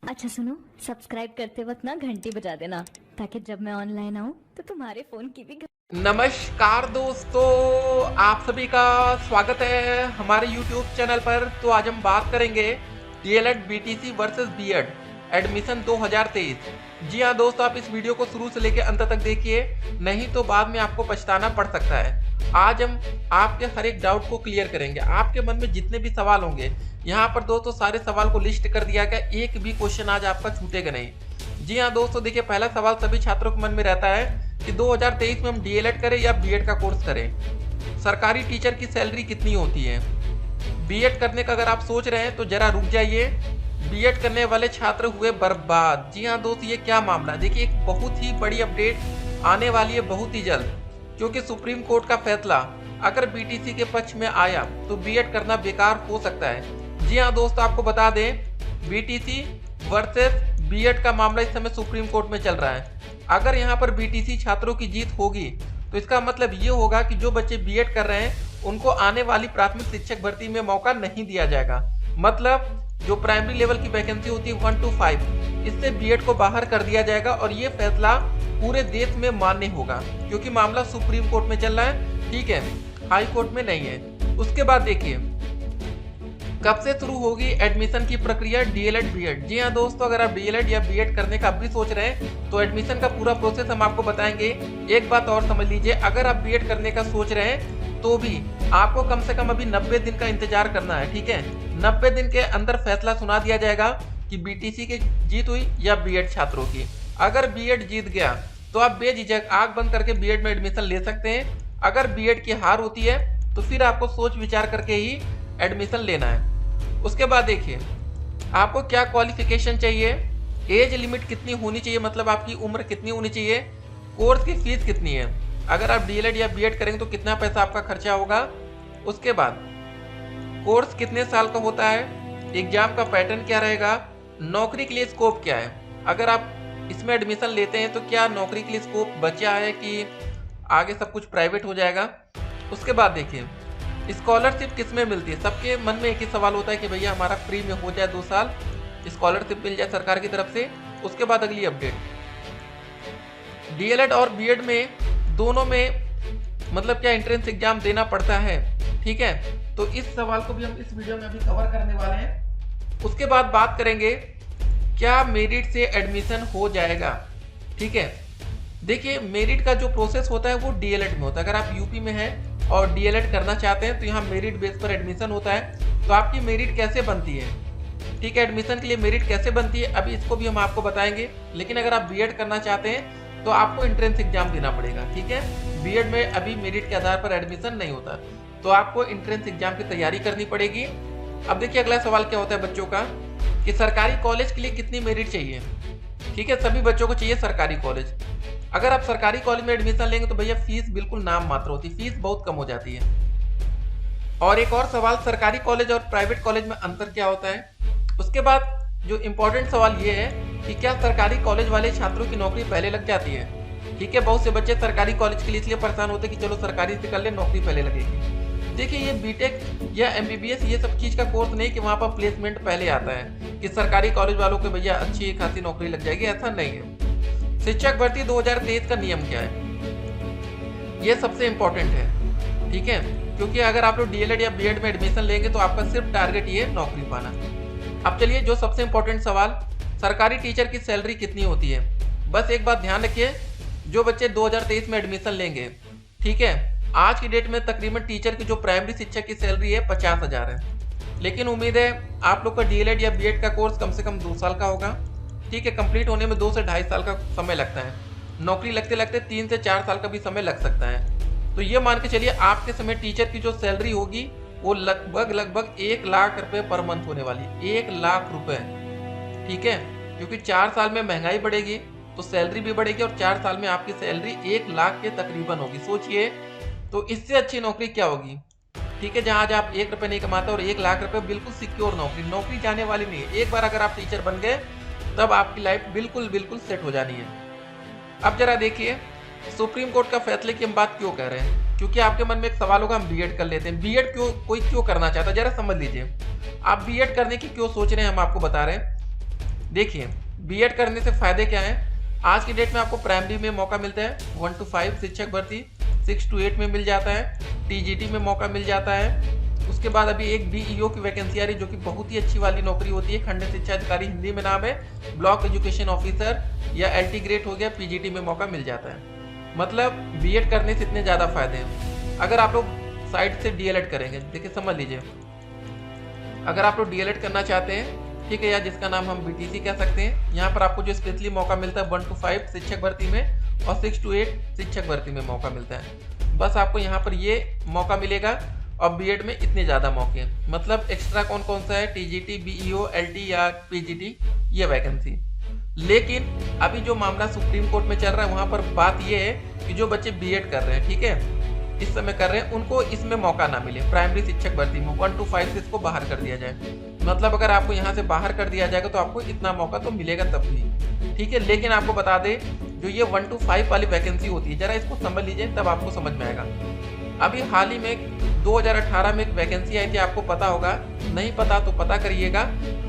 अच्छा सुनो, सब्सक्राइब करते वक्त ना घंटी बजा देना ताकि जब मैं ऑनलाइन आऊँ तो तुम्हारे फोन की भी नमस्कार दोस्तों, आप सभी का स्वागत है हमारे YouTube चैनल पर। तो आज हम बात करेंगे DElEd BTC versus BEd admission 2023। जी हाँ दोस्तों, आप इस वीडियो को शुरू से लेकर अंत तक देखिए, नहीं तो बाद में आपको पछताना पड़ सकता है। आज हम आपके हर एक डाउट को क्लियर करेंगे। आपके मन में जितने भी सवाल होंगे, यहाँ पर दोस्तों सारे सवाल को लिस्ट कर दिया गया, एक भी क्वेश्चन आज आपका छूटेगा नहीं। जी हाँ दोस्तों, देखिए पहला सवाल सभी छात्रों के मन में रहता है कि 2023 में हम डीएलएड करें या बीएड का कोर्स करें। सरकारी टीचर की सैलरी कितनी होती है? बीएड करने का अगर आप सोच रहे हैं तो जरा रुक जाइए, बीएड करने वाले छात्र हुए बर्बाद। जी हाँ दोस्त, ये क्या मामला है? देखिए एक बहुत ही बड़ी अपडेट आने वाली है बहुत ही जल्द, क्योंकि सुप्रीम कोर्ट का फैसला अगर बीटीसी के पक्ष में आया तो बीएड करना बेकार हो सकता है। जी हाँ दोस्तों, आपको बता दें बीटीसी वर्सेस बीएड का मामला इस समय सुप्रीम कोर्ट में चल रहा है। अगर यहाँ पर बीटीसी छात्रों की जीत होगी तो इसका मतलब ये होगा कि जो बच्चे बीएड कर रहे हैं उनको आने वाली प्राथमिक शिक्षक भर्ती में मौका नहीं दिया जाएगा। मतलब जो प्राइमरी लेवल की वैकेंसी होती है 1 to 5, इससे बीएड को बाहर कर दिया जाएगा और ये फैसला पूरे देश में मान्य होगा, क्योंकि मामला सुप्रीम कोर्ट में चल रहा है, ठीक है, हाई कोर्ट में नहीं है। उसके बाद देखिए कब से शुरू होगी एडमिशन की प्रक्रिया डीएलएड बीएड। जी हाँ दोस्तों, अगर आप डीएलएड या बीएड करने का भी सोच रहे हैं तो एडमिशन का पूरा प्रोसेस हम आपको बताएंगे। एक बात और समझ लीजिए, अगर आप बीएड करने का सोच रहे हैं तो भी आपको कम से कम अभी 90 दिन का इंतजार करना है, ठीक है। 90 दिन के अंदर फैसला सुना दिया जाएगा कि बीटीसी की जीत हुई या बीएड छात्रों की। अगर बीएड जीत गया तो आप बेझिझक आंख बंद करके बीएड में एडमिशन ले सकते हैं। अगर बीएड की हार होती है तो फिर आपको सोच विचार करके ही एडमिशन लेना है। उसके बाद देखिए आपको क्या क्वालिफिकेशन चाहिए, एज लिमिट कितनी होनी चाहिए, मतलब आपकी उम्र कितनी होनी चाहिए, कोर्स की फीस कितनी है, अगर आप डीएलएड या बीएड करेंगे तो कितना पैसा आपका खर्चा होगा। उसके बाद कोर्स कितने साल का होता है, एग्जाम का पैटर्न क्या रहेगा, नौकरी के लिए स्कोप क्या है, अगर आप इसमें एडमिशन लेते हैं तो क्या नौकरी के लिए स्कोप बचा है कि आगे सब कुछ प्राइवेट हो जाएगा। उसके बाद देखिए स्कॉलरशिप किस में मिलती है। सबके मन में एक ही सवाल होता है कि भैया हमारा फ्री में हो जाए 2 साल, स्कॉलरशिप मिल जाए सरकार की तरफ से। उसके बाद अगली अपडेट, डीएलएड और बीएड में दोनों में मतलब क्या एंट्रेंस एग्जाम देना पड़ता है, ठीक है। तो इस सवाल को भी हम इस वीडियो में अभी कवर करने वाले हैं। उसके बाद बात करेंगे क्या मेरिट से एडमिशन हो जाएगा, ठीक है। देखिए मेरिट का जो प्रोसेस होता है वो डीएलएड में होता है। अगर आप यूपी में हैं और डीएलएड करना चाहते हैं तो यहाँ मेरिट बेस पर एडमिशन होता है। तो आपकी मेरिट कैसे बनती है, ठीक है, एडमिशन के लिए मेरिट कैसे बनती है अभी इसको भी हम आपको बताएंगे। लेकिन अगर आप बीएड करना चाहते हैं तो आपको एंट्रेंस एग्जाम देना पड़ेगा, ठीक है। बीएड में अभी मेरिट के आधार पर एडमिशन नहीं होता, तो आपको एंट्रेंस एग्जाम की तैयारी करनी पड़ेगी। अब देखिए अगला सवाल क्या होता है बच्चों का कि सरकारी कॉलेज के लिए कितनी मेरिट चाहिए, ठीक है। सभी बच्चों को चाहिए सरकारी कॉलेज। अगर आप सरकारी कॉलेज में एडमिशन लेंगे तो भैया फीस बिल्कुल नाम मात्र होती है, फीस बहुत कम हो जाती है। और एक और सवाल, सरकारी कॉलेज और प्राइवेट कॉलेज में अंतर क्या होता है। उसके बाद जो इम्पोर्टेंट सवाल ये है कि क्या सरकारी कॉलेज वाले छात्रों की नौकरी पहले लग जाती है, ठीक है। बहुत से बच्चे सरकारी कॉलेज के लिए इसलिए परेशान होते हैं कि चलो सरकारी से कर ले, नौकरी पहले लगेगी। देखिए ये बीटेक या एमबीबीएस ये सब चीज का कोर्स नहीं कि वहां पर प्लेसमेंट पहले आता है कि सरकारी कॉलेज वालों को भैया अच्छी खासी नौकरी लग जाएगी, ऐसा नहीं है। शिक्षक भर्ती 2023 का नियम क्या है, ये सबसे इंपॉर्टेंट है, ठीक है, क्योंकि अगर आप लोग डीएलएड या बीएड में एडमिशन लेंगे तो आपका सिर्फ टारगेट ये नौकरी पाना। अब चलिए जो सबसे इंपॉर्टेंट सवाल, सरकारी टीचर की सैलरी कितनी होती है। बस एक बात ध्यान रखिए, जो बच्चे 2023 में एडमिशन लेंगे, ठीक है, आज की डेट में तकरीबन टीचर की जो प्राइमरी शिक्षक की सैलरी है 50,000 है। लेकिन उम्मीद है आप लोग का डीएलएड या बीएड का कोर्स कम से कम 2 साल का होगा, ठीक है। कंप्लीट होने में 2 से 2.5 साल का समय लगता है, नौकरी लगते लगते 3 से 4 साल का भी समय लग सकता है। तो ये मान के चलिए आपके समय टीचर की जो सैलरी होगी वो लगभग 1 लाख रुपए पर मंथ होने वाली है, 1 लाख रुपए, ठीक है। क्योंकि 4 साल में महंगाई बढ़ेगी तो सैलरी भी बढ़ेगी और 4 साल में आपकी सैलरी 1 लाख के तकरीबन होगी। सोचिए तो इससे अच्छी नौकरी क्या होगी, ठीक है, जहाँ आज आप 1 रुपये नहीं कमाते और 1 लाख रुपए बिल्कुल सिक्योर नौकरी जाने वाली नहीं है। एक बार अगर आप टीचर बन गए तब आपकी लाइफ बिल्कुल सेट हो जानी है। अब जरा देखिए सुप्रीम कोर्ट का फैसले की हम बात क्यों कर रहे हैं, क्योंकि आपके मन में एक सवाल होगा हम बीएड कर लेते हैं। बीएड कोई क्यों करना चाहता है, जरा समझ लीजिए। आप बीएड करने की क्यों सोच रहे हैं हम आपको बता रहे हैं। देखिए बीएड करने से फायदे क्या हैं। आज की डेट में आपको प्राइमरी में मौका मिलता है 1 to 5 शिक्षक भर्ती, 6 to 8 में मिल जाता है, टीजीटी में मौका मिल जाता है। उसके बाद अभी एक बीईओ की वैकेंसी आ रही जो कि बहुत ही अच्छी वाली नौकरी होती है, खंड शिक्षा अधिकारी हिंदी में नाम है, ब्लॉक एजुकेशन ऑफिसर या एलटी ग्रेड हो गया, पीजीटी में मौका मिल जाता है। मतलब बीएड करने से इतने ज़्यादा फायदे हैं। अगर आप लोग साइड से डीएलएड करेंगे, देखिए समझ लीजिए, अगर आप लोग डीएलएड करना चाहते हैं, ठीक है, या जिसका नाम हम बीटीसी कह सकते हैं, यहाँ पर आपको जो स्पेशली मौका मिलता है 1 to 5 शिक्षक भर्ती में और 6 to 8 शिक्षक भर्ती में मौका मिलता है। बस आपको यहाँ पर ये मौका मिलेगा और बीएड में इतने ज़्यादा मौके हैं। मतलब एक्स्ट्रा कौन कौन सा है, टीजीटी, बीईओ, एलटी या पीजीटी, ये वैकेंसी। लेकिन अभी जो मामला सुप्रीम कोर्ट में चल रहा है वहाँ पर बात ये है कि जो बच्चे बीएड कर रहे हैं, ठीक है, इस समय कर रहे हैं, उनको इसमें मौका ना मिले। प्राइमरी शिक्षक भर्ती में 1 to 5 से इसको बाहर कर दिया जाए। मतलब अगर आपको यहाँ से बाहर कर दिया जाएगा तो आपको इतना मौका तो मिलेगा तब भी, ठीक है। लेकिन आपको बता दें, जो ये 1 to 5 वाली वैकेंसी होती है, जरा इसको समझ लीजिए तब आपको समझ में आएगा। अभी हाल ही में 2018 में एक वैकेंसी आई थी, आपको पता होगा, नहीं पता तो पता करिएगा।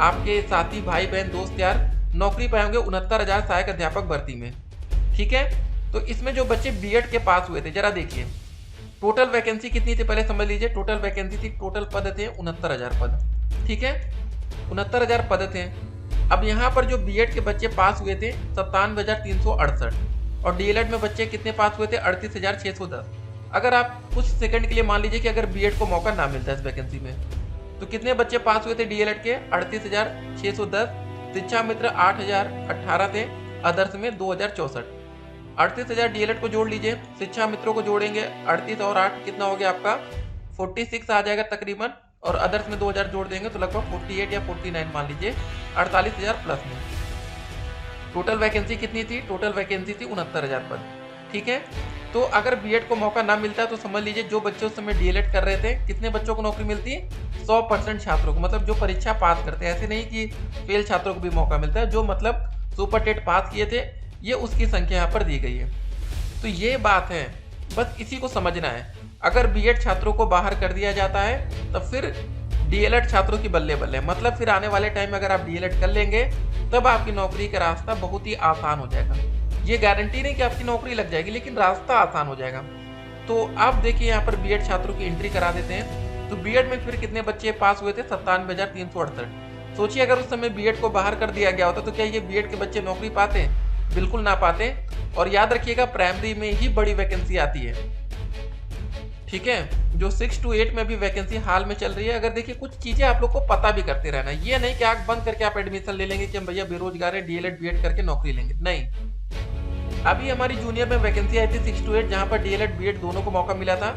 आपके साथी भाई बहन दोस्त यार नौकरी पाएंगे 69,000 सहायक अध्यापक भर्ती में, ठीक है। तो इसमें जो बच्चे बीएड के पास हुए थे, जरा देखिए टोटल वैकेंसी कितनी थी, पहले समझ लीजिए। टोटल वैकेंसी थी, टोटल पद थे 69,000 पद, ठीक है, 69,000 पद थे। अब यहाँ पर जो बीएड के बच्चे पास हुए थे 97,368 और डीएलएड में बच्चे कितने पास हुए थे 38,610। अगर आप कुछ सेकंड के लिए मान लीजिए कि अगर बीएड को मौका ना मिलता इस वैकेंसी में, तो कितने बच्चे पास हुए थे डीएलएड के, 38,610, शिक्षा मित्र 8,018 थे, अदर्स में 2,064। 38,000 डीएलएड को जोड़ लीजिए, शिक्षा मित्रों को जोड़ेंगे 38 और 8 कितना हो गया आपका 46 आ जाएगा तकरीबन, और अदर्स में 2,000 जोड़ देंगे तो लगभग 48 या 49 मान लीजिए, 48,000 प्लस में। टोटल वैकेंसी कितनी थी, टोटल वैकेंसी थी 69,000 पद, ठीक है। तो अगर बीएड को मौका ना मिलता है तो समझ लीजिए जो बच्चे उस समय डीएलएड कर रहे थे, कितने बच्चों को नौकरी मिलती है, 100% छात्रों को। मतलब जो परीक्षा पास करते हैं, ऐसे नहीं कि फेल छात्रों को भी मौका मिलता है, जो मतलब सुपर टेट पास किए थे, ये उसकी संख्या यहाँ पर दी गई है। तो ये बात है, बस इसी को समझना है। अगर बीएड छात्रों को बाहर कर दिया जाता है तो फिर डीएलएड छात्रों की बल्ले बल्ले। मतलब फिर आने वाले टाइम में अगर आप डीएलएड कर लेंगे तब आपकी नौकरी का रास्ता बहुत ही आसान हो जाएगा। ये गारंटी नहीं कि आपकी नौकरी लग जाएगी, लेकिन रास्ता आसान हो जाएगा। तो आप देखिए यहाँ पर बीएड छात्रों की एंट्री करा देते हैं। तो बीएड में फिर कितने बच्चे पास हुए थे, 97,368। सोचिए अगर उस समय बीएड को बाहर कर दिया गया होता तो क्या ये बीएड के बच्चे नौकरी पाते, बिल्कुल ना पाते। और याद रखिएगा प्राइमरी में ही बड़ी वैकेंसी आती है, ठीक है। जो 6 to 8 में भी वैकेंसी हाल में चल रही है। अगर देखिए कुछ चीजें आप लोग को पता भी करते रहना, ये नहीं कि आंख बंद करके आप एडमिशन ले लेंगे कि हम भैया बेरोजगार है, डीएलएड बीएड करके नौकरी लेंगे, नहीं। अभी हमारी जूनियर में वैकेंसी आई थी 6 to 8, जहां पर डीएलएड बीएड दोनों को मौका मिला था।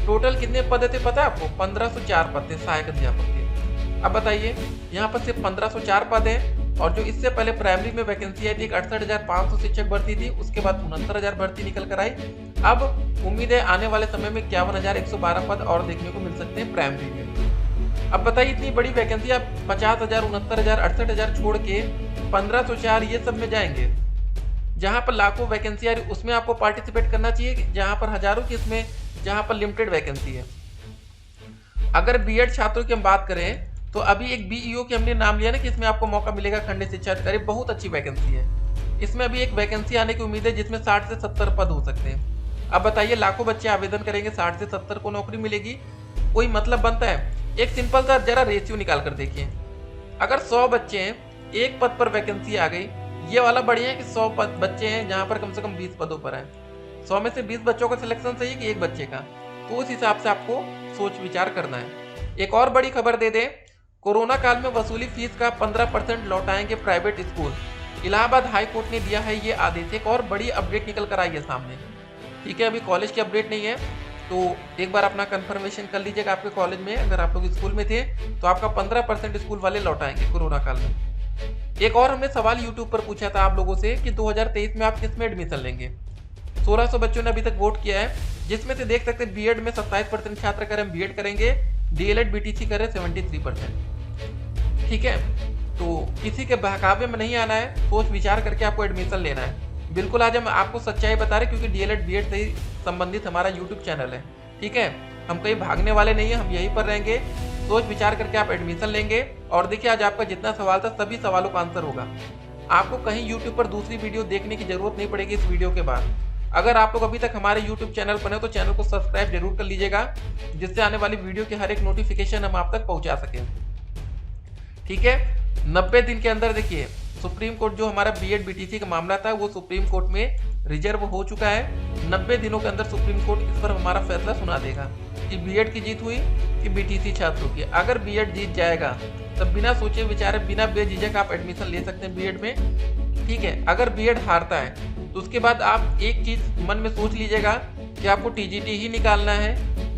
टोटल कितने पद थे पता है आपको, 1504 पद थे सहायक अध्यापक के। अब बताइए यहाँ पर सिर्फ 1504 पद है, और जो इससे पहले प्राइमरी में वैकेंसी आई थी 68,500 शिक्षक भर्ती थी, उसके बाद 69,000 भर्ती निकल कर आई। अब उम्मीद है आने वाले समय में 51,112 पद और देखने को मिल सकते हैं प्राइमरी में। अब बताइए इतनी बड़ी वैकेंसी आप 50,000, 69,000, 68,000 छोड़ के 1504 ये सब में जाएंगे, जहां पर लाखों वैकेंसी आ रही उसमें आपको पार्टिसिपेट करना चाहिए, जहां पर हजारों की इसमें, जहां पर लिमिटेड वैकेंसी है। अगर बीएड छात्रों की हम बात करें तो अभी एक बीईओ की हमने नाम लिया ना कि इसमें आपको मौका मिलेगा, खंड शिक्षा अधिकारी, बहुत अच्छी वैकेंसी है। इसमें अभी एक वैकेंसी आने की उम्मीद है जिसमें 60 से 70 पद हो सकते हैं। अब बताइए लाखों बच्चे आवेदन करेंगे, 60 से 70 को नौकरी मिलेगी, कोई मतलब बनता है। एक सिंपल सा जरा रेशियो निकाल कर देखिए, अगर 100 बच्चे हैं, एक पद पर वैकेंसी आ गई, ये वाला बढ़िया है कि 100 बच्चे हैं जहां पर कम से कम 20 पदों पर है। 100 में से 20 बच्चों का सिलेक्शन सही है कि एक बच्चे का, तो उस हिसाब से आपको सोच विचार करना है। एक और बड़ी खबर दे दें, कोरोना काल में वसूली फीस का 15% लौटाएंगे private school. Allahabad high court ने दिया है ये आदेश। एक और बड़ी अपडेट निकल कर आई है सामने, ठीक है। अभी कॉलेज की अपडेट नहीं है, तो एक बार अपना कंफर्मेशन कर लीजिएगा आपके कॉलेज में, अगर आप लोग स्कूल में थे तो आपका 15% स्कूल वाले लौटाएंगे कोरोना काल में। एक और हमने सवाल यूट्यूब पर पूछा था आप लोगों से कि 2023 में आप किस में एडमिशन लेंगे। 1600 बच्चों ने अभी तक वोट किया है, जिसमें से देख सकते हैं बीएड में 27% छात्र करें हम बीएड करेंगे, डीएलएड बीटीसी करें 73%, ठीक है। तो किसी के बहकावे में नहीं आना है, सोच विचार करके आपको एडमिशन लेना है। बिल्कुल आज हम आपको सच्चाई बता रहे क्योंकि डीएलएड बीएड से संबंधित हमारा यूट्यूब चैनल है, ठीक है। हम कहीं भागने वाले नहीं है, हम यहीं पर रहेंगे। सोच विचार करके आप एडमिशन लेंगे। और देखिए आज आपका जितना सवाल था सभी सवालों का आंसर होगा। आपको कहीं यूट्यूब पर दूसरी वीडियो देखने की जरूरत नहीं पड़ेगी इस वीडियो के बाद। अगर आप लोग अभी तक हमारे यूट्यूब चैनल पर हैं तो चैनल को सब्सक्राइब जरूर कर लीजिएगा, जिससे आने वाली वीडियो की हर एक नोटिफिकेशन हम आप तक पहुंचा सकें। ठीक है, 90 दिन के अंदर देखिए सुप्रीम कोर्ट जो हमारा बीएड बीटीसी का मामला था वो सुप्रीम कोर्ट में रिजर्व हो चुका है। 90 दिनों के अंदर सुप्रीम कोर्ट इस पर हमारा फैसला सुना देगा कि बीएड की जीत हुई कि बीटीसी छात्रों की। अगर बीएड जीत जाएगा तब बिना सोचे विचारे बिना बेझिझक आप एडमिशन ले सकते हैं बीएड में। ठीक है, अगर बीएड हारता है तो उसके बाद आप एक चीज मन में सोच लीजिएगा कि आपको टीजीटी ही निकालना है,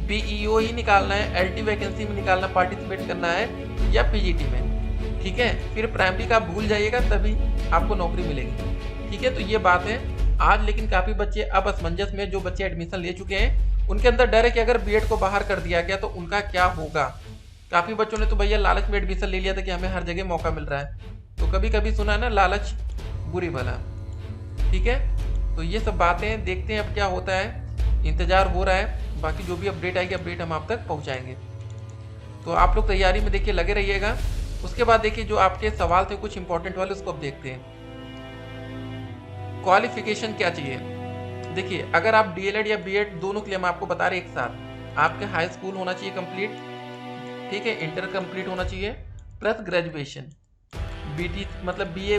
बीईओ ही निकालना है, एलटी वैकेंसी में निकालना पार्टिसिपेट करना है या पीजीटी में। ठीक है, फिर प्राइमरी का भूल जाइएगा तभी आपको नौकरी मिलेगी। ठीक है, तो ये बात है आज। लेकिन काफी बच्चे अब असमंजस में, जो बच्चे एडमिशन ले चुके हैं उनके अंदर डर है कि अगर बीएड को बाहर कर दिया गया तो उनका क्या होगा। काफी बच्चों ने तो भैया लालच में एडमिशन ले लिया था कि हमें हर जगह मौका मिल रहा है। तो कभी कभी सुना ना, लालच बुरी भला। ठीक है, तो ये सब बातें देखते हैं अब क्या होता है, इंतजार हो रहा है। बाकी जो भी अपडेट आएगी अपडेट हम आप तक पहुंचाएंगे। तो आप लोग तैयारी में देखिए लगे रहिएगा। उसके बाद देखिए जो आपके सवाल थे कुछ इंपॉर्टेंट वाले, उसको अब देखते हैं। क्वालिफिकेशन क्या चाहिए? देखिए अगर आप डीएलएड या बीएड दोनों के लिए हम आपको बता रहे एक साथ, आपके हाई स्कूल होना चाहिए कंप्लीट। ठीक है, इंटर कंप्लीट होना चाहिए प्लस ग्रेजुएशन, बीटी मतलब बीए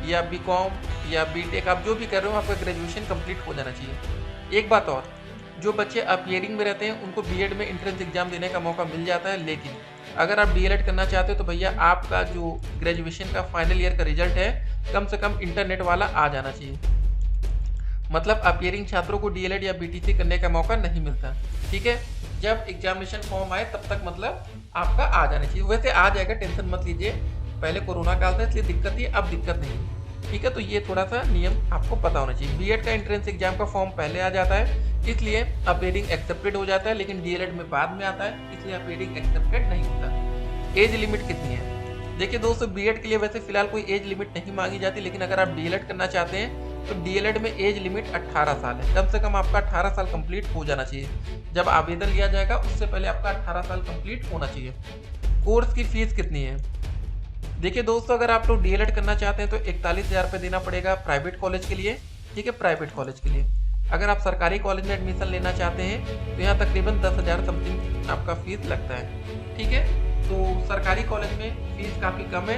या बीकॉम या बीटेक आप जो भी कर रहे हो आपका ग्रेजुएशन कंप्लीट हो जाना चाहिए। एक बात और, जो बच्चे अपीयरिंग में रहते हैं उनको बीएड में एंट्रेंस एग्जाम देने का मौका मिल जाता है। लेकिन अगर आप डीएलएड करना चाहते हो तो भैया आपका जो ग्रेजुएशन का फाइनल ईयर का रिजल्ट है कम से कम इंटरनेट वाला आ जाना चाहिए। मतलब अपीयरिंग छात्रों को डीएलएड या बीटीसी करने का मौका नहीं मिलता। ठीक है, जब एग्जामिनेशन फॉर्म आए तब तक मतलब आपका आ जाना चाहिए। वैसे आ जाएगा, टेंशन मत लीजिए, पहले कोरोना काल था इसलिए दिक्कत थी, अब दिक्कत नहीं। ठीक है, तो ये थोड़ा सा नियम आपको पता होना चाहिए। बीएड का एंट्रेंस एग्जाम का फॉर्म पहले आ जाता है इसलिए अपीयरिंग एक्सेप्टेड हो जाता है, लेकिन डीएलएड में बाद में आता है इसलिए अपीयरिंग एक्सेप्टेड नहीं होता। एज लिमिट कितनी है? देखिए दोस्तों, बीएड के लिए वैसे फिलहाल कोई एज लिमिट नहीं मांगी जाती, लेकिन अगर आप डीएलएड करना चाहते हैं तो डीएलएड में एज लिमिट 18 साल है। कम से कम आपका 18 साल कंप्लीट हो जाना चाहिए। जब आवेदन लिया जाएगा उससे पहले आपका 18 साल कंप्लीट होना चाहिए। कोर्स की फीस कितनी है? देखिए दोस्तों, अगर आप लोग डीएलएड करना चाहते हैं तो 41,000 रुपये देना पड़ेगा प्राइवेट कॉलेज के लिए। ठीक है, प्राइवेट कॉलेज के लिए। अगर आप सरकारी कॉलेज में एडमिशन लेना चाहते हैं तो यहाँ तकरीबन 10,000 समथिंग आपका फीस लगता है। ठीक है, तो सरकारी कॉलेज में फीस काफ़ी कम है,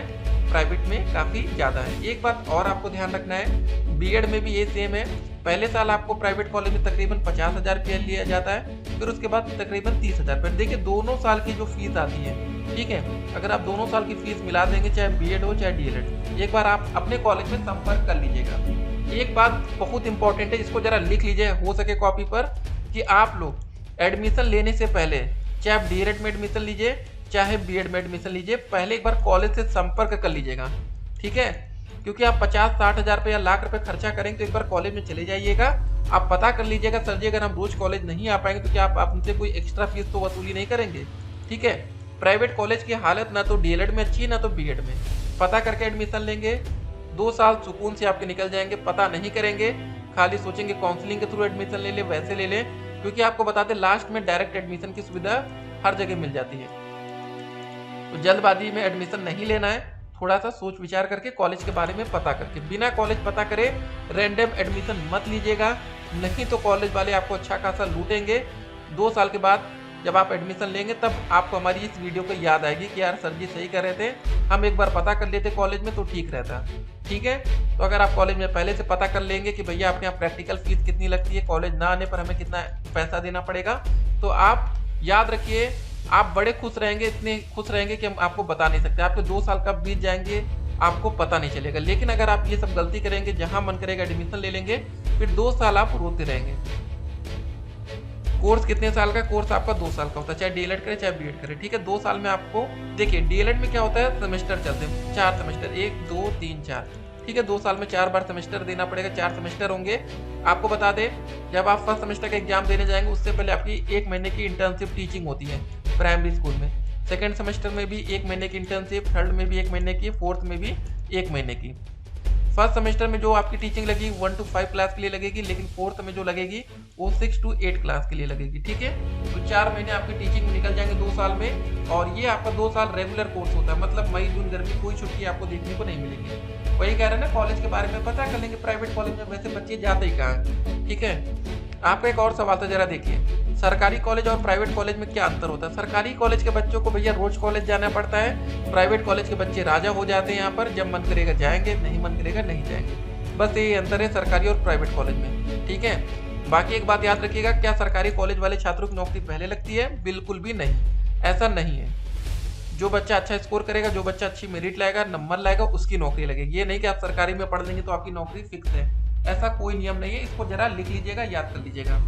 प्राइवेट में काफ़ी ज़्यादा है। एक बात और आपको ध्यान रखना है, बीएड में भी ये सेम है। पहले साल आपको प्राइवेट कॉलेज में तकरीबन 50,000 रुपया लिया जाता है, फिर उसके बाद तकरीबन 30,000 रुपये। देखिए दोनों साल की जो फीस आती है, ठीक है, अगर आप दोनों साल की फीस मिला देंगे चाहे बीएड हो चाहे डीएलएड, एक बार आप अपने कॉलेज में संपर्क कर लीजिएगा। एक बात बहुत इंपॉर्टेंट है, इसको जरा लिख लीजिए हो सके कॉपी पर, कि आप लोग एडमिशन लेने से पहले चाहे आप डीएलएड में एडमिशन लीजिए चाहे बीएड में एडमिशन लीजिए, पहले एक बार कॉलेज से संपर्क कर लीजिएगा। ठीक है, क्योंकि आप 50-60 हज़ार रुपये या लाख रुपए खर्चा करेंगे तो एक बार कॉलेज में चले जाइएगा, आप पता कर लीजिएगा सर जी अगर हम रोज कॉलेज नहीं आ पाएंगे तो क्या आप हमसे कोई एक्स्ट्रा फीस तो वसूली नहीं करेंगे। ठीक है, प्राइवेट कॉलेज की हालत ना तो डीएलएड में अच्छी ना तो बीएड में। पता करके एडमिशन लेंगे, 2 साल सुकून से आपके निकल जाएंगे। पता नहीं करेंगे, खाली सोचेंगे काउंसलिंग के थ्रू एडमिशन ले ले, वैसे ले ले, क्योंकि आपको बताते लास्ट में डायरेक्ट एडमिशन की सुविधा हर जगह मिल जाती है। तो जल्दबाजी में एडमिशन नहीं लेना है, थोड़ा सा सोच विचार करके कॉलेज के बारे में पता करके, बिना कॉलेज पता करे रैंडम एडमिशन मत लीजिएगा, नहीं तो कॉलेज वाले आपको अच्छा खासा लूटेंगे। 2 साल के बाद जब आप एडमिशन लेंगे तब आपको हमारी इस वीडियो को याद आएगी कि यार सर जी सही कर रहे थे, हम एक बार पता कर लेते कॉलेज में तो ठीक रहता। ठीक है, तो अगर आप कॉलेज में पहले से पता कर लेंगे कि भैया अपने यहाँ प्रैक्टिकल फीस कितनी लगती है, कॉलेज ना आने पर हमें कितना पैसा देना पड़ेगा, तो आप याद रखिए आप बड़े खुश रहेंगे, इतने खुश रहेंगे कि हम आपको बता नहीं सकते। आपके 2 साल कब बीत जाएंगे आपको पता नहीं चलेगा। लेकिन अगर आप ये सब गलती करेंगे, जहां मन करेगा एडमिशन ले लेंगे, फिर 2 साल आप रोते रहेंगे। कोर्स कितने साल का? कोर्स आपका 2 साल का होता है, चाहे डीएलएड करे चाहे बीएड करे। ठीक है, 2 साल में आपको देखिए डीएलएड में क्या होता है, सेमेस्टर चलते हैं, 4 सेमेस्टर, 1 2 3 4। ठीक है, 2 साल में 4 बार सेमेस्टर देना पड़ेगा, 4 सेमेस्टर होंगे। आपको बता दें जब आप फर्स्ट सेमेस्टर का एग्जाम देने जाएंगे उससे पहले आपकी 1 महीने की इंटर्नशिप टीचिंग होती है प्राइमरी स्कूल में। सेकेंड सेमेस्टर में भी 1 महीने की इंटर्नशिप, थर्ड में भी 1 महीने की, फोर्थ में भी 1 महीने की। फर्स्ट सेमेस्टर में जो आपकी टीचिंग लगेगी 1 to 5 क्लास के लिए लगेगी, लेकिन फोर्थ में जो लगेगी वो 6 to 8 क्लास के लिए लगेगी। ठीक है, तो 4 महीने आपकी टीचिंग में निकल जाएंगे 2 साल में, और ये आपका 2 साल रेगुलर कोर्स होता है, मतलब मई जून गर्मी कोई छुट्टी आपको देखने को नहीं मिलेगी। वही कह रहे हैं ना, कॉलेज के बारे में पता कर लेंगे, प्राइवेट कॉलेज में वैसे बच्चे जाते ही कहाँ। ठीक है, आपका एक और सवाल था, जरा देखिए सरकारी कॉलेज और प्राइवेट कॉलेज में क्या अंतर होता है। सरकारी कॉलेज के बच्चों को भैया रोज कॉलेज जाना पड़ता है, प्राइवेट कॉलेज के बच्चे राजा हो जाते हैं, यहाँ पर जब मन करेगा जाएंगे, नहीं मन करेगा नहीं जाएंगे। बस यही अंतर है सरकारी और प्राइवेट कॉलेज में। ठीक है, बाकी एक बात याद रखिएगा, क्या सरकारी कॉलेज वाले छात्रों की नौकरी पहले लगती है? बिल्कुल भी नहीं, ऐसा नहीं है। जो बच्चा अच्छा स्कोर करेगा, जो बच्चा अच्छी मेरिट लाएगा, नंबर लाएगा, उसकी नौकरी लगेगी। ये नहीं कि आप सरकारी में पढ़ लेंगे तो आपकी नौकरी फिक्स है, ऐसा कोई नियम नहीं है। इसको जरा लिख लीजिएगा, याद कर लीजिएगा।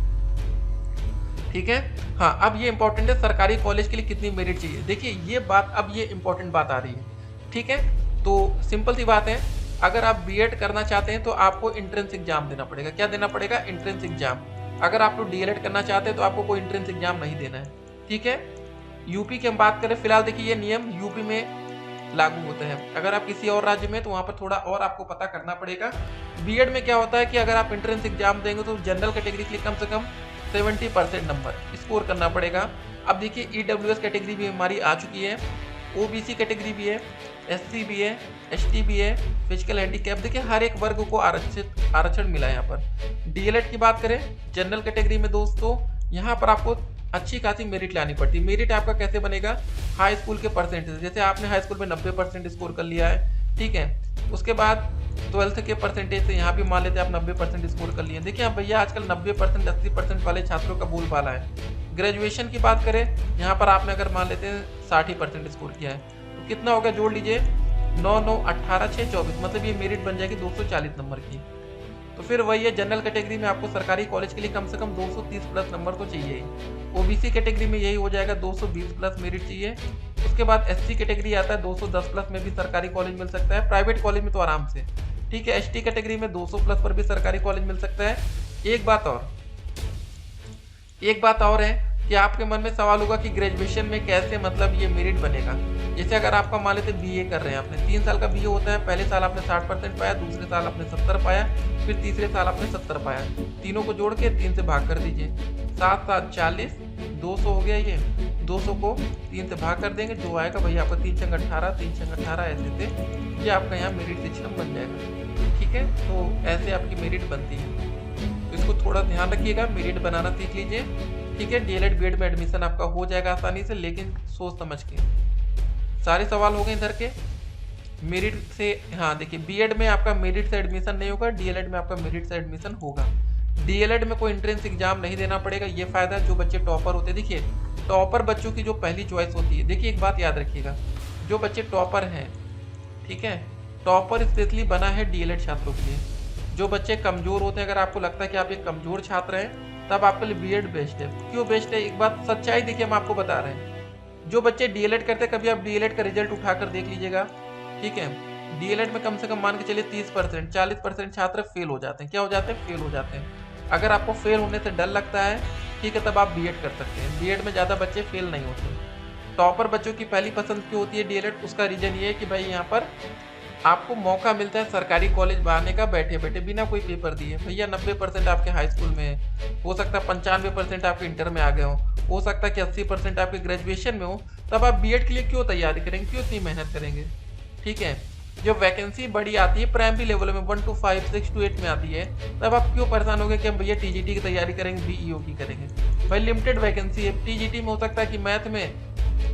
ठीक है, हाँ, अब ये इंपॉर्टेंट है, सरकारी कॉलेज के लिए कितनी मेरिट चाहिए। देखिए ये बात, अब ये इंपॉर्टेंट बात आ रही है। ठीक है, तो सिंपल सी बात है, अगर आप बीएड करना चाहते हैं तो आपको एंट्रेंस एग्जाम देना पड़ेगा। क्या देना पड़ेगा? Entrance exam. अगर आप लोग डीएलएड करना चाहते हैं तो आपको कोई एंट्रेंस एग्जाम नहीं देना है। ठीक है, यूपी की हम बात करें, फिलहाल देखिए ये नियम यूपी में लागू होते हैं। अगर आप किसी और राज्य में तो वहाँ पर थोड़ा और आपको पता करना पड़ेगा। बीएड में क्या होता है कि अगर आप एंट्रेंस एग्जाम देंगे तो जनरल कैटेगरी के लिए कम से कम 70% नंबर स्कोर करना पड़ेगा। अब देखिए ईडब्ल्यूएस कैटेगरी भी हमारी आ चुकी है, ओबीसी कैटेगरी भी है, एससी भी है, एसटी भी है, फिजिकल हैंडीकैप, देखिए हर एक वर्ग को आरक्षण मिला है यहाँ पर। डीएलएड की बात करें जनरल कैटेगरी में दोस्तों, यहाँ पर आपको अच्छी खासी मेरिट लानी पड़ती है। मेरिट आपका कैसे बनेगा? हाई स्कूल के परसेंटेज, जैसे आपने हाई स्कूल में 90% स्कोर कर लिया है, ठीक है, उसके बाद 12th के परसेंटेज से यहाँ भी मान लेते हैं आप 90% स्कोर कर लिए। देखिए आप भैया आजकल 90% 80% वाले छात्रों का बोलबाला है। ग्रेजुएशन की बात करें, यहाँ पर आपने अगर मान लेते हैं 60% स्कोर किया है, तो कितना हो गया, जोड़ लीजिए, 9 9 18 6 24, मतलब ये मेरिट बन जाएगी 240 नंबर की। तो फिर वही है, जनरल कैटेगरी में आपको सरकारी कॉलेज के लिए कम से कम 230 प्लस नंबर तो चाहिए ही। ओबीसी कैटेगरी में यही हो जाएगा, 220 प्लस मेरिट चाहिए। उसके बाद एससी कैटेगरी आता है, 210 प्लस में भी सरकारी कॉलेज मिल सकता है, प्राइवेट कॉलेज में तो आराम से। ठीक है, एसटी कैटेगरी में 200 प्लस पर भी सरकारी कॉलेज मिल सकता है। एक बात और है कि आपके मन में सवाल होगा कि ग्रेजुएशन में कैसे मतलब ये मेरिट बनेगा। जैसे अगर आपका मान लेते बीए कर रहे हैं, आपने 3 साल का बीए होता है, पहले साल आपने 60% पाया, दूसरे साल आपने 70 पाया, फिर तीसरे साल आपने 70 पाया, तीनों को जोड़ के 3 से भाग कर दीजिए, 7 7 40, 200 हो गया। ये 200 को 3 से भाग कर देंगे, जो आएगा भैया आपका 3 छंग 18, 3 छंग 18 ऐसे से ये आपका यहाँ मेरिट सिस्टम बन जाएगा। ठीक है, तो ऐसे आपकी मेरिट बनती है, तो इसको थोड़ा ध्यान रखिएगा, मेरिट बनाना सीख लीजिए। ठीक है, डीएलएड बीएड में एडमिशन आपका हो जाएगा आसानी से, लेकिन सोच समझ के। सारे सवाल हो गए इधर के मेरिट से। हाँ देखिए, बीएड में आपका मेरिट से एडमिशन नहीं होगा, डीएलएड में आपका मेरिट से एडमिशन होगा। डीएलएड में कोई एंट्रेंस एग्जाम नहीं देना पड़ेगा, ये फायदा जो बच्चे टॉपर होते हैं। देखिए टॉपर बच्चों की जो पहली चॉइस होती है, देखिए एक बात याद रखिएगा, जो बच्चे टॉपर हैं, ठीक है, टॉपर स्पेशली बना है डीएलएड छात्रों के लिए। जो बच्चे कमजोर होते हैं, अगर आपको लगता है कि आप एक कमजोर छात्र हैं, तब आपके लिए बीएड बेस्ट है। क्यों बेस्ट है? एक बात सच्चाई देखिए, हम आपको बता रहे हैं, जो बच्चे डीएलएड करते हैं, कभी आप डीएलएड का रिजल्ट उठाकर देख लीजिएगा। ठीक है, डीएलएड में कम से कम मान के चलिए 30% 40% छात्र फेल हो जाते हैं। क्या हो जाते हैं? फेल हो जाते हैं। अगर आपको फेल होने से डर लगता है, ठीक है, तब आप बीएड कर सकते हैं। बीएड में ज़्यादा बच्चे फेल नहीं होते। टॉपर बच्चों की पहली पसंद क्यों होती है डीएलएड? उसका रीजन ये है कि भाई यहाँ पर आपको मौका मिलता है सरकारी कॉलेज बनाने का बैठे बैठे, बिना कोई पेपर दिए। भैया 90% आपके हाई स्कूल में हो सकता है, 95% आपके इंटर में आ गए हो सकता है कि 80% आपके ग्रेजुएशन में हो, तब आप बीएड के लिए क्यों तैयारी करेंगे, क्यों इतनी मेहनत करेंगे? ठीक है, जब वैकेंसी बड़ी आती है प्राइमरी लेवल में 1 to 5, 6 to 8 में आती है, तब आप क्यों परेशान होंगे कि हम भैया टीजीटी की तैयारी करेंगे, बीईओ की करेंगे? भाई लिमिटेड वैकेंसी है। टीजीटी में हो सकता है कि मैथ में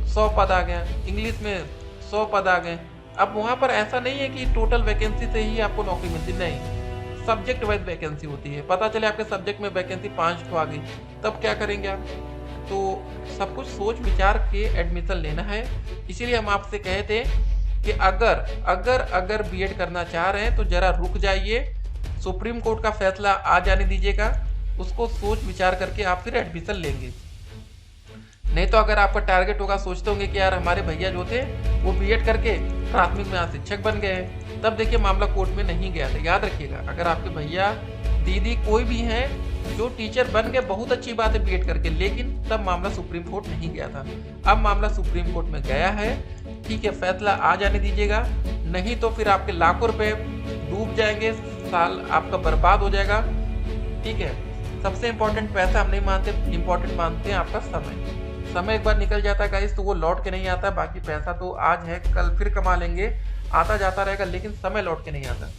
100 पद आ गए, इंग्लिश में 100 पद आ गए। अब वहाँ पर ऐसा नहीं है कि टोटल वैकेंसी से ही आपको नौकरी मिलती, नहीं, सब्जेक्ट वाइज वैकेंसी होती है। पता चले आपके सब्जेक्ट में वैकेंसी 5 तो आ गई, तब क्या करेंगे आप? तो सब कुछ सोच विचार के एडमिशन लेना है। इसीलिए हम आपसे कहे थे कि अगर बीएड करना चाह रहे हैं तो जरा रुक जाइए, सुप्रीम कोर्ट का फैसला आ जाने दीजिएगा, उसको सोच विचार करके आप फिर एडमिशन लेंगे। नहीं तो अगर आपका टारगेट होगा, सोचते होंगे कि यार हमारे भैया जो थे वो बीएड करके प्राथमिक में यहाँ शिक्षक बन गए हैं, तब देखिए मामला कोर्ट में नहीं गया था। याद रखिएगा, अगर आपके भैया दीदी कोई भी हैं जो टीचर बन गए, बहुत अच्छी बात है बीएड करके, लेकिन तब मामला सुप्रीम कोर्ट नहीं गया था। अब मामला सुप्रीम कोर्ट में गया है, ठीक है, फैसला आ जाने दीजिएगा, नहीं तो फिर आपके लाखों रुपए डूब जाएंगे, साल आपका बर्बाद हो जाएगा। ठीक है, सबसे इम्पोर्टेंट पैसा हम नहीं मानते, इम्पोर्टेंट मानते हैं आपका समय। समय एक बार निकल जाता है गाइस तो वो लौट के नहीं आता। बाकी पैसा तो आज है कल फिर कमा लेंगे, आता जाता रहेगा, लेकिन समय लौट के नहीं आता।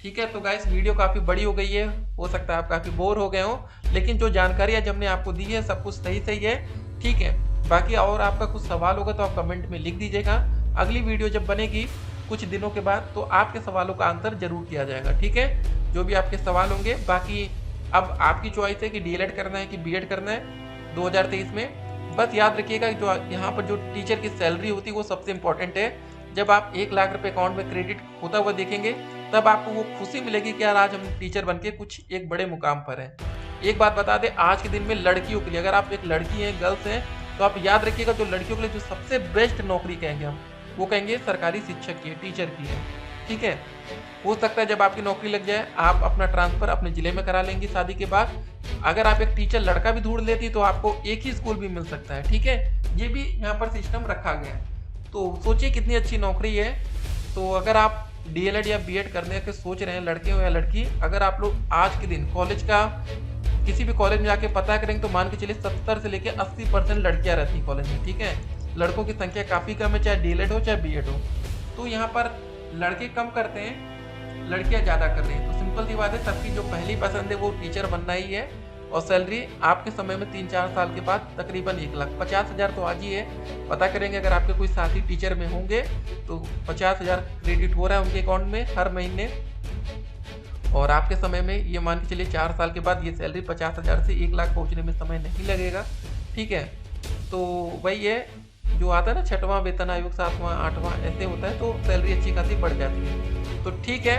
ठीक है, तो गाइस वीडियो काफ़ी बड़ी हो गई है, हो सकता है आप काफ़ी बोर हो गए हो, लेकिन जो जानकारी आज हमने आपको दी है सब कुछ सही सही है। ठीक है, बाकी और आपका कुछ सवाल होगा तो आप कमेंट में लिख दीजिएगा। अगली वीडियो जब बनेगी कुछ दिनों के बाद तो आपके सवालों का आंसर जरूर किया जाएगा। ठीक है, जो भी आपके सवाल होंगे। बाकी अब आपकी चॉइस है कि डीएलएड करना है कि बीएड करना है 2023 में। बस याद रखिएगा जो यहाँ पर जो टीचर की सैलरी होती है वो सबसे इम्पोर्टेंट है। जब आप 1 लाख रुपए अकाउंट में क्रेडिट होता हुआ देखेंगे तब आपको वो खुशी मिलेगी कि यार आज हम टीचर बनके कुछ एक बड़े मुकाम पर हैं। एक बात बता दें, आज के दिन में लड़कियों के लिए, अगर आप एक लड़की हैं, गर्ल्स हैं, तो आप याद रखिएगा जो लड़कियों के लिए जो सबसे बेस्ट नौकरी कहेंगे हम, वो कहेंगे सरकारी शिक्षक की है, टीचर की है। ठीक है, हो सकता है जब आपकी नौकरी लग जाए आप अपना ट्रांसफर अपने जिले में करा लेंगी शादी के बाद। अगर आप एक टीचर लड़का भी ढूंढ लेती तो आपको एक ही स्कूल भी मिल सकता है। ठीक है, ये भी यहाँ पर सिस्टम रखा गया है। तो सोचिए कितनी अच्छी नौकरी है। तो अगर आप डीएलएड या बीएड करने के सोच रहे हैं, लड़के हो या लड़की, अगर आप लोग आज के दिन कॉलेज का किसी भी कॉलेज में जाके पता करेंगे तो मान के चलिए 70 से लेकर 80% लड़कियां रहती हैं कॉलेज में। ठीक है, लड़कों की संख्या काफ़ी कम है, चाहे डीएलएड हो चाहे बीएड हो। तो यहाँ पर लड़के कम करते हैं, लड़कियां ज़्यादा कर रही हैं। तो सिंपल सी बात है, सबकी जो पहली पसंद है वो टीचर बनना ही है। और सैलरी आपके समय में 3-4 साल के बाद तकरीबन 1,50,000 तो आज ही है। पता करेंगे अगर आपके कोई साथी टीचर में होंगे तो 50,000 क्रेडिट हो रहा है उनके अकाउंट में हर महीने। और आपके समय में ये मान के चलिए 4 साल के बाद ये सैलरी 50,000 से 1 लाख पहुँचने में समय नहीं लगेगा। ठीक है, तो वही है जो आता है ना 6वां वेतन आयोग, 7वां 8वां ऐसे होता है, तो सैलरी अच्छी खासी बढ़ जाती है। तो ठीक है,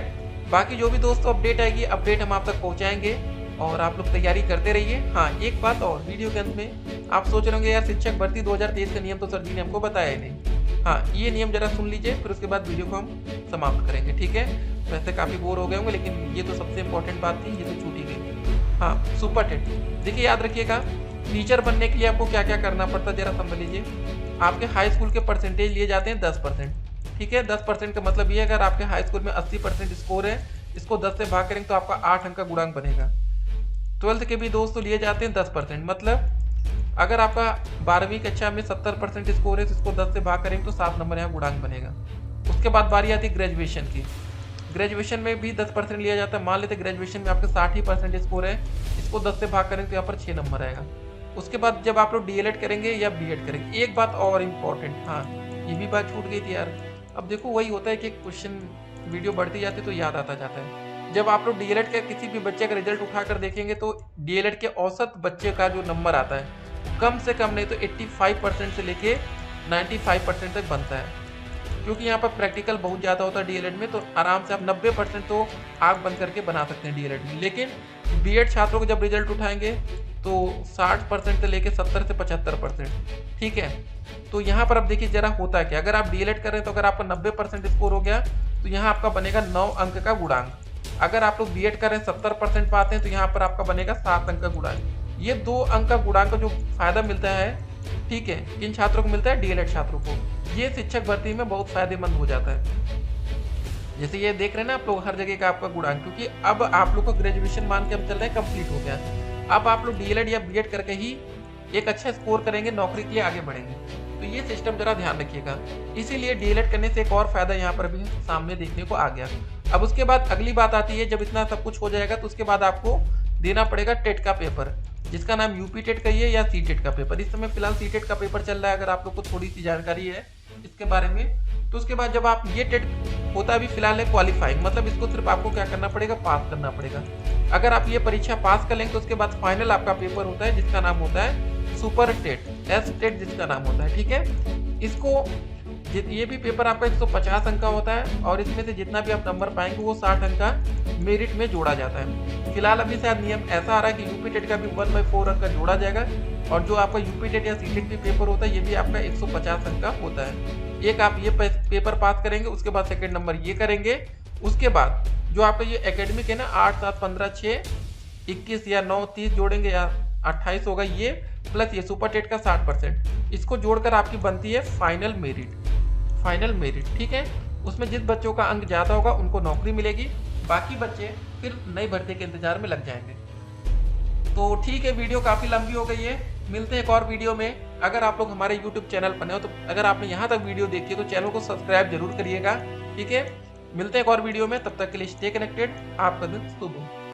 बाकी जो भी दोस्तों अपडेट आएगी, अपडेट हम आप तक पहुँचाएंगे और आप लोग तैयारी करते रहिए। हाँ, एक बात और, वीडियो के अंत में आप सोच रहे होंगे यार शिक्षक भर्ती 2023 का नियम तो सर जी ने हमको बताया ही नहीं। हाँ, ये नियम जरा सुन लीजिए, फिर उसके बाद वीडियो को हम समाप्त करेंगे। ठीक है, वैसे काफ़ी बोर हो गए होंगे, लेकिन ये तो सबसे इम्पोर्टेंट बात थी, ये तो छूटी गई। हाँ, सुपर टेट देखिए, याद रखिएगा टीचर बनने के लिए आपको क्या क्या करना पड़ता है जरा समझ लीजिए। आपके हाई स्कूल के परसेंटेज लिए जाते हैं 10%। ठीक है, 10% का मतलब ये है अगर आपके हाई स्कूल में 80% स्कोर है, इसको 10 से भाग करेंगे तो आपका 8 अंक का गुणांक बनेगा। 12th के भी दोस्तों लिए जाते हैं 10%, मतलब अगर आपका 12वीं कक्षा में 70% स्कोर है तो इसको 10 से भाग करेंगे तो 7 नंबर यहाँ गुणांक बनेगा। उसके बाद बारी आती है ग्रेजुएशन की। ग्रेजुएशन में भी 10% लिया जाता है। मान लेते ग्रेजुएशन में आपके 60% स्कोर है, इसको 10 से भाग करेंगे तो यहाँ पर 6 नंबर आएगा। उसके बाद जब आप लोग डीएलएड करेंगे या बीएड करेंगे, एक बात और इम्पोर्टेंट, हाँ ये भी बात छूट गई थी यार। अब देखो वही होता है कि क्वेश्चन वीडियो बढ़ती जाती है तो याद आता जाता है। जब आप लोग डीएलएड के किसी भी बच्चे का रिजल्ट उठाकर देखेंगे तो डीएलएड के औसत बच्चे का जो नंबर आता है कम से कम नहीं तो 85% से लेके 95% तक बनता है, क्योंकि यहाँ पर प्रैक्टिकल बहुत ज़्यादा होता है डीएलएड में। तो आराम से आप 90% तो आग बंद करके बना सकते हैं डीएलएड में। लेकिन बीएड छात्रों को जब रिजल्ट उठाएंगे तो 60% से लेके 70 से 75%। ठीक है, तो यहाँ पर अब देखिए जरा होता है क्या, अगर आप डीएलएड कर रहे हैं तो अगर आपका 90% स्कोर हो गया तो यहाँ आपका बनेगा 9 अंक का गुणांक। अगर आप लोग बीएड कर रहे हैं 70% पाते हैं तो यहाँ पर आपका बनेगा 7 अंक का गुणांक। ये 2 अंक का गुणांक का जो फायदा मिलता है, ठीक है, किन छात्रों को मिलता है, डीएलएड छात्रों को, ये शिक्षक भर्ती में बहुत फायदेमंद हो जाता है। जैसे ये देख रहे हैं ना आप लोग हर जगह का आपका गुणांक, क्योंकि अब आप लोग को ग्रेजुएशन मान के हम चल रहे हैं कंप्लीट हो गया। अब आप लोग डीएलएड या बीएड करके ही एक अच्छा स्कोर करेंगे, नौकरी के लिए आगे बढ़ेंगे। तो ये सिस्टम जरा ध्यान रखिएगा। इसीलिए डीएलएड करने से एक और फायदा यहाँ पर भी सामने देखने को आ गया। अब उसके बाद अगली बात आती है, जब इतना सब कुछ हो जाएगा तो उसके बाद आपको देना पड़ेगा टेट का पेपर, जिसका नाम यूपी टेट कहिए या सी टेट का पेपर। इस समय फिलहाल सी टेट का पेपर चल रहा है, अगर आप लोग को थोड़ी सी जानकारी है इसके बारे में। तो उसके बाद जब आप ये टेट होता है अभी फिलहाल है क्वालिफाइंग, मतलब इसको सिर्फ आपको क्या करना पड़ेगा, पास करना पड़ेगा। अगर आप ये परीक्षा पास कर लेंगे तो उसके बाद फाइनल आपका पेपर होता है जिसका नाम होता है सुपर टेट, एस टेट जिसका नाम होता है। ठीक है, इसको ये भी पेपर आपका 150 अंक का होता है और इसमें से जितना भी आप नंबर पाएंगे वो 60 अंक का मेरिट में जोड़ा जाता है। फिलहाल अभी शायद नियम ऐसा आ रहा है कि यूपी टेट का भी 1/4 अंक का जोड़ा जाएगा और जो आपका यूपी टेट या सी टेट भी पेपर होता है ये भी आपका 150 अंक का होता है। एक आप ये पेपर पास करेंगे, उसके बाद सेकेंड नंबर ये करेंगे, उसके बाद जो आपका ये एकेडमिक है ना 8, 7, 15, 6, 21 या 9, 30 जोड़ेंगे या 28 होगा ये, प्लस ये सुपर टेट का 60%, इसको जोड़कर आपकी बनती है फाइनल मेरिट। फाइनल मेरिट, ठीक है। उसमें जिस बच्चों का अंक ज़्यादा होगा उनको नौकरी मिलेगी, बाकी बच्चे फिर नई भर्ती के इंतजार में लग जाएंगे। तो ठीक है, वीडियो काफ़ी लंबी हो गई है, मिलते हैं एक और वीडियो में। अगर आप लोग हमारे यूट्यूब चैनल पर नए हो तो अगर आपने यहाँ तक वीडियो देखी है तो चैनल को सब्सक्राइब जरूर करिएगा। ठीक है, मिलते हैं एक और वीडियो में, तब तक के लिए स्टे कनेक्टेड। आपका दिन शुभ हो।